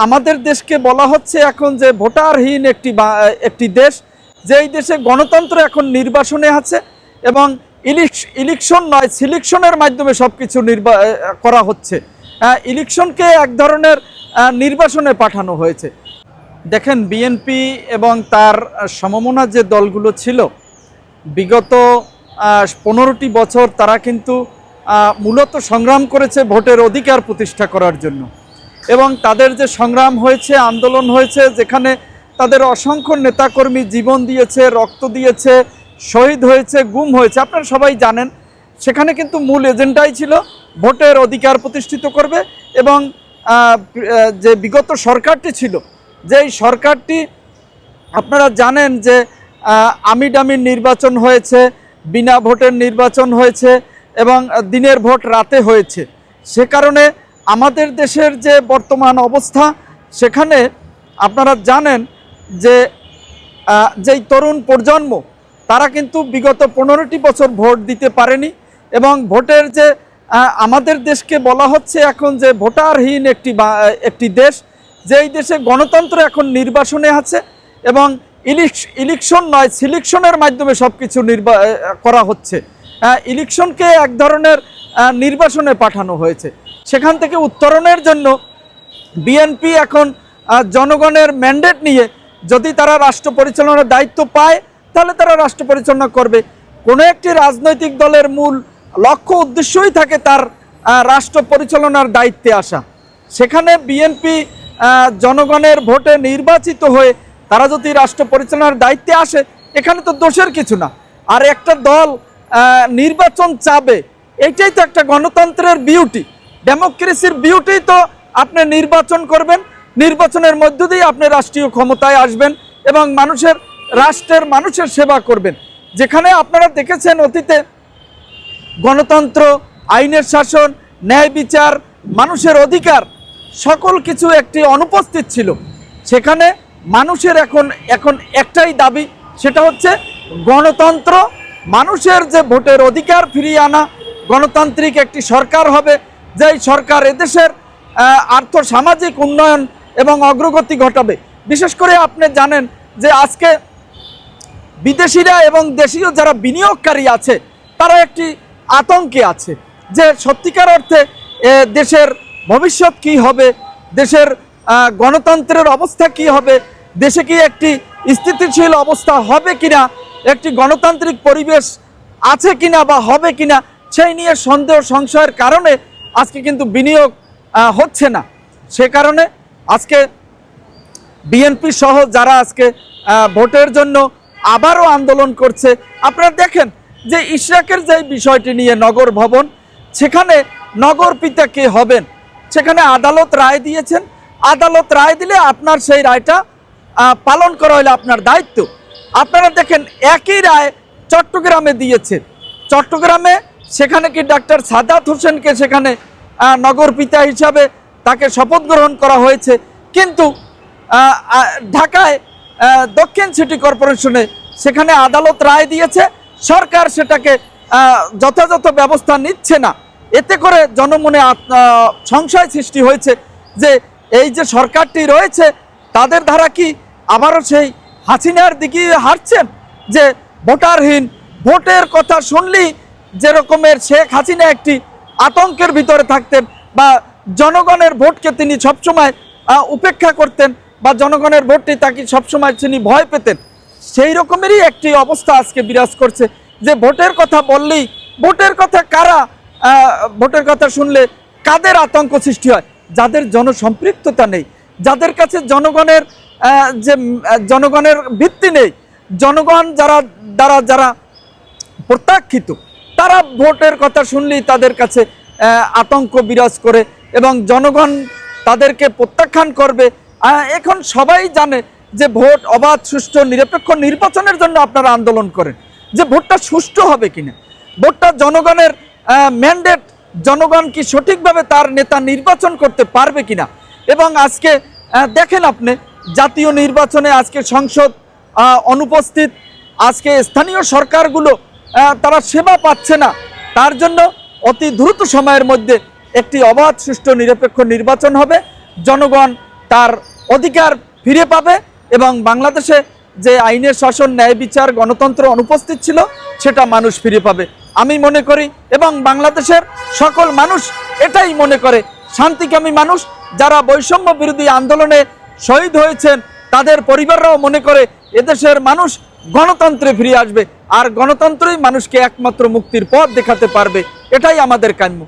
আমাদের দেশকে বলা হচ্ছে এখন যে ভোটারহীন একটি দেশ, যেই দেশে গণতন্ত্র এখন নির্বাচনে আছে এবং ইলেকশন নয় সিলেকশনের মাধ্যমে সব কিছু করা হচ্ছে। ইলেকশনকে এক ধরনের নির্বাচনে পাঠানো হয়েছে। দেখেন, বিএনপি এবং তার সমমনা যে দলগুলো ছিল বিগত 15টি বছর তারা কিন্তু মূলত সংগ্রাম করেছে ভোটের অধিকার প্রতিষ্ঠা করার জন্য, এবং তাদের যে সংগ্রাম হয়েছে, আন্দোলন হয়েছে, যেখানে তাদের অসংখ্য নেতাকর্মী জীবন দিয়েছে, রক্ত দিয়েছে, শহীদ হয়েছে, গুম হয়েছে, আপনারা সবাই জানেন। সেখানে কিন্তু মূল এজেন্ডাই ছিল ভোটের অধিকার প্রতিষ্ঠিত করবে। এবং যে বিগত সরকারটি ছিল, যেই সরকারটি আপনারা জানেন যে আমিডামির নির্বাচন হয়েছে, বিনা ভোটের নির্বাচন হয়েছে এবং দিনের ভোট রাতে হয়েছে। সে কারণে আমাদের দেশের যে বর্তমান অবস্থা, সেখানে আপনারা জানেন যে যেই তরুণ প্রজন্ম তারা কিন্তু বিগত 15টি বছর ভোট দিতে পারেনি। এবং ভোটের যে আমাদের দেশকে বলা হচ্ছে এখন যে ভোটারহীন একটি দেশ, যেই দেশে গণতন্ত্র এখন নির্বাচনে আছে এবং ইলেকশন নয় সিলেকশনের মাধ্যমে সব কিছু করা হচ্ছে। ইলেকশনকে এক ধরনের নির্বাচনে পাঠানো হয়েছে। সেখান থেকে উত্তরণের জন্য বিএনপি এখন জনগণের ম্যান্ডেট নিয়ে যদি তারা রাষ্ট্র পরিচালনার দায়িত্ব পায় তাহলে তারা রাষ্ট্র পরিচালনা করবে। কোনো একটি রাজনৈতিক দলের মূল লক্ষ্য উদ্দেশ্যই থাকে তার রাষ্ট্র পরিচালনার দায়িত্বে আসা। সেখানে বিএনপি জনগণের ভোটে নির্বাচিত হয়ে তারা যদি রাষ্ট্র পরিচালনার দায়িত্বে আসে, এখানে তো দোষের কিছু না। আর একটা দল নির্বাচন চাবে, এইটাই তো একটা গণতন্ত্রের বিউটি, ডেমোক্রেসির বিউটি। তো আপনি নির্বাচন করবেন, নির্বাচনের মধ্য দিয়ে আপনি রাষ্ট্রীয় ক্ষমতায় আসবেন এবং মানুষের সেবা করবেন। যেখানে আপনারা দেখেছেন অতীতে গণতন্ত্র, আইনের শাসন, ন্যায় বিচার, মানুষের অধিকার সকল কিছু একটি অনুপস্থিত ছিল। সেখানে মানুষের এখন একটাই দাবি, সেটা হচ্ছে গণতন্ত্র, মানুষের যে ভোটের অধিকার ফিরিয়ে আনা, গণতান্ত্রিক একটি সরকার হবে, যেই সরকার এদেশের আর্থসামাজিক উন্নয়ন এবং অগ্রগতি ঘটাবে। বিশেষ করে আপনি জানেন যে আজকে বিদেশিরা এবং দেশীয় যারা বিনিয়োগকারী আছে তারা একটি আতঙ্কে আছে যে সত্যিকার অর্থে দেশের ভবিষ্যৎ কি হবে, দেশের গণতন্ত্রের অবস্থা কি হবে, দেশে কি একটি স্থিতিশীল অবস্থা হবে কিনা, একটি গণতান্ত্রিক পরিবেশ আছে কিনা বা হবে কিনা, সেই নিয়ে সন্দেহ সংশয়ের কারণে আজকে কিন্তু বিনিয়োগ হচ্ছে না। সে কারণে আজকে বিএনপি সহ যারা আজকে ভোটের জন্য আবারও আন্দোলন করছে, আপনারা দেখেন যে ইশরাকের যে বিষয়টি নিয়ে নগর ভবন, সেখানে নগর পিতা কে হবেন, সেখানে আদালত রায় দিয়েছেন। আদালত রায় দিলে আপনার সেই রায়টা পালন করা হলে আপনার দায়িত্ব। আপনারা দেখেন একই রায় চট্টগ্রামে দিয়েছে। চট্টগ্রামে সেখানে কি ডাক্তার সাদাত হোসেনকে সেখানে নগর পিতা হিসাবে তাকে শপথ গ্রহণ করা হয়েছে, কিন্তু ঢাকায় দক্ষিণ সিটি কর্পোরেশনে সেখানে আদালত রায় দিয়েছে, সরকার সেটাকে যথাযথ ব্যবস্থা নিচ্ছে না। এতে করে জনমনে সংশয় সৃষ্টি হয়েছে যে এই যে সরকারটি রয়েছে তাদের দ্বারা কি আবারও সেই হাসিনার দিকে হাঁটছেন, যে ভোটারহীন, ভোটের কথা শুনলেই যেরকমের শেখ হাসিনা একটি আতঙ্কের ভিতরে থাকতেন বা জনগণের ভোটকে তিনি সবসময় উপেক্ষা করতেন বা জনগণের ভোটটি তাকে সবসময় তিনি ভয় পেতেন, সেই রকমেরই একটি অবস্থা আজকে বিরাজ করছে যে ভোটের কথা বললেই, ভোটের কথা শুনলে কাদের আতঙ্ক সৃষ্টি হয়, যাদের জনসম্পৃক্ততা নেই, যাদের কাছে জনগণের ভিত্তি নেই, জনগণ যারা প্রত্যাখ্যিত, তারা ভোটের কথা শুনলেই তাদের কাছে আতঙ্ক বিরাজ করে এবং জনগণ তাদেরকে প্রত্যাখ্যান করবে। এখন সবাই জানে যে ভোট অবাধ, সুষ্ঠু, নিরপেক্ষ নির্বাচনের জন্য আপনারা আন্দোলন করেন, যে ভোটটা সুষ্ঠু হবে কিনা, ভোটটা জনগণের ম্যান্ডেট, জনগণ কি সঠিকভাবে তার নেতা নির্বাচন করতে পারবে কিনা। এবং আজকে দেখেন আপনি জাতীয় নির্বাচনে আজকে সংসদ অনুপস্থিত, আজকে স্থানীয় সরকারগুলো তারা সেবা পাচ্ছে না। তার জন্য অতি দ্রুত সময়ের মধ্যে একটি অবাধ, সুষ্ঠু, নিরপেক্ষ নির্বাচন হবে। জনগণ তার অধিকার ফিরে পাবে এবং বাংলাদেশে যে আইনের শাসন, ন্যায় বিচার, গণতন্ত্র অনুপস্থিত ছিল সেটা মানুষ ফিরে পাবে আমি মনে করি। এবং বাংলাদেশের সকল মানুষ এটাই মনে করে, শান্তিকামী মানুষ যারা বৈষম্য বিরোধী আন্দোলনে শহীদ হয়েছেন তাদের পরিবাররাও মনে করে এদেশের মানুষ গণতন্ত্রে ফিরে আসবে, আর গণতন্ত্রই মানুষকে একমাত্র মুক্তির পথ দেখাতে পারবে। এটাই আমাদের কাম্য।